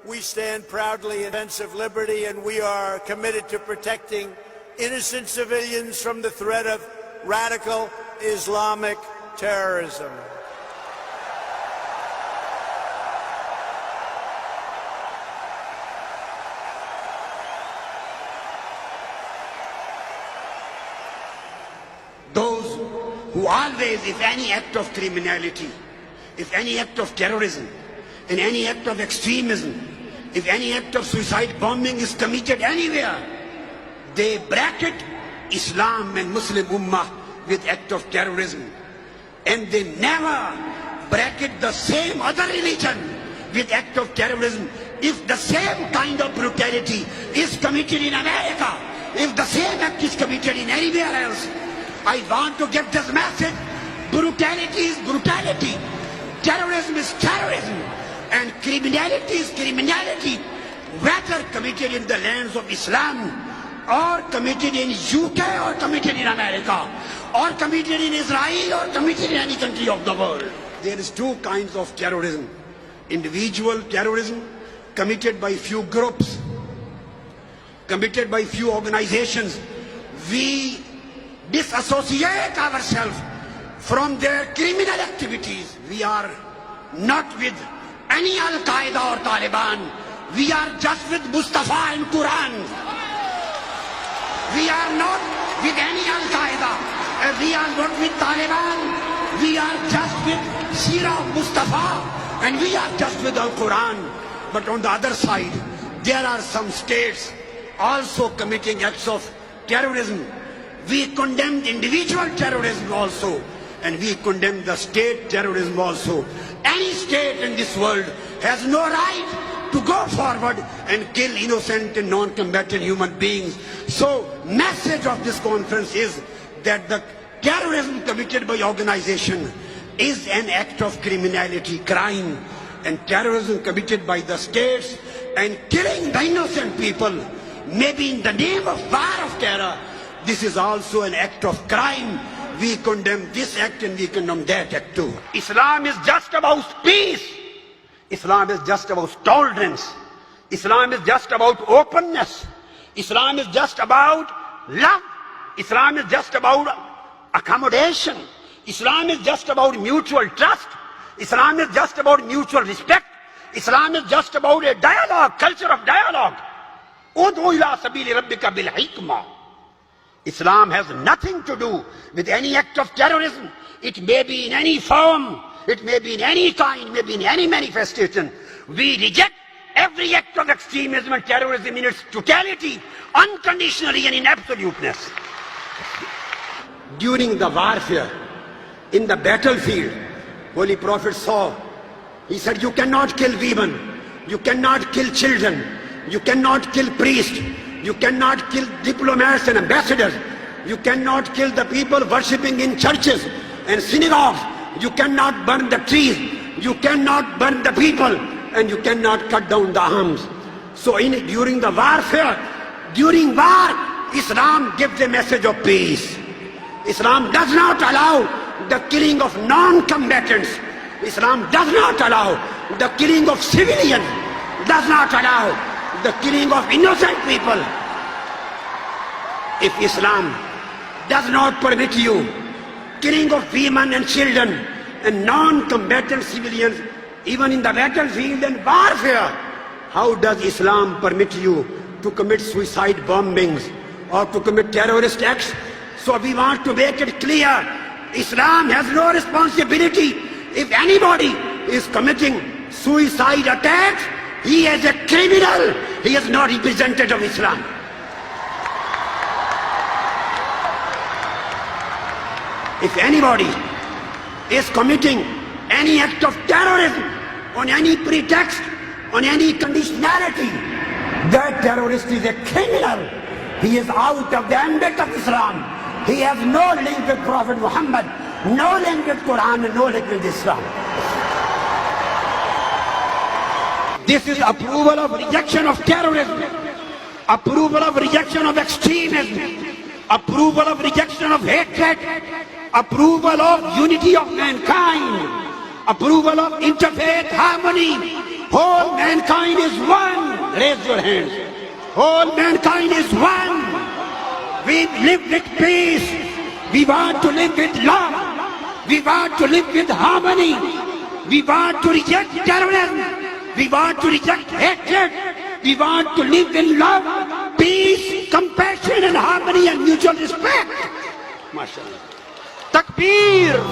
We stand proudly in defense of liberty, and we are committed to protecting innocent civilians from the threat of radical Islamic terrorism. Those who always, if any act of criminality, if any act of terrorism, and any act of extremism, if any act of suicide bombing is committed anywhere, they bracket Islam and Muslim Ummah with act of terrorism. And they never bracket the same other religion with act of terrorism. If the same kind of brutality is committed in America, if the same act is committed in anywhere else, I want to give this message: brutality is brutality, terrorism is terrorism, and criminality is criminality, whether committed in the lands of Islam, or committed in UK, or committed in America, or committed in Israel, or committed in any country of the world. There is two kinds of terrorism: individual terrorism, committed by few groups, committed by few organizations. We disassociate ourselves from their criminal activities. We are not with any Al-Qaeda or Taliban. We are just with Mustafa and Quran. We are not with any Al-Qaeda. We are not with Taliban. We are just with Sirah of Mustafa, and we are just with Al-Quran. But on the other side, there are some states also committing acts of terrorism. We condemn individual terrorism also, and we condemn the state terrorism also. Any state in this world has no right to go forward and kill innocent and non-combatant human beings. So, message of this conference is that the terrorism committed by organization is an act of criminality, crime, and terrorism committed by the states and killing the innocent people, maybe in the name of war of terror, this is also an act of crime. We condemn this act and we condemn that act too. Islam is just about peace. Islam is just about tolerance. Islam is just about openness. Islam is just about love. Islam is just about accommodation. Islam is just about mutual trust. Islam is just about mutual respect. Islam is just about a dialogue, culture of dialogue. Ud'u ila sabili rabbika bil hikmah. Islam has nothing to do with any act of terrorism. It may be in any form, it may be in any kind, may be in any manifestation. We reject every act of extremism and terrorism in its totality, unconditionally and in absoluteness. During the warfare, in the battlefield, Holy Prophet saw, he said, you cannot kill women, you cannot kill children, you cannot kill priests, you cannot kill diplomats and ambassadors. You cannot kill the people worshipping in churches and synagogues. You cannot burn the trees. You cannot burn the people. And you cannot cut down the arms. So during the warfare, during war, Islam gives a message of peace. Islam does not allow the killing of non-combatants. Islam does not allow the killing of civilians. Does not allow the killing of innocent people. If Islam does not permit you killing of women and children and non-combatant civilians, even in the battlefield and warfare, how does Islam permit you to commit suicide bombings or to commit terrorist acts? So we want to make it clear, Islam has no responsibility. If anybody is committing suicide attacks, he is a criminal. He is not representative of Islam. If anybody is committing any act of terrorism on any pretext, on any conditionality, that terrorist is a criminal. He is out of the ambit of Islam. He has no link with Prophet Muhammad, no link with Quran, and no link with Islam. This is approval of rejection of terrorism, approval of rejection of extremism, approval of rejection of hatred, approval of unity of mankind, approval of interfaith harmony, Whole mankind is one. Raise your hands. Whole mankind is one. We live with peace. We want to live with love. We want to live with harmony. We want to reject terrorism. We want to reject hatred. We want to live in love, peace, compassion and harmony and mutual respect. MashaAllah. Takbir!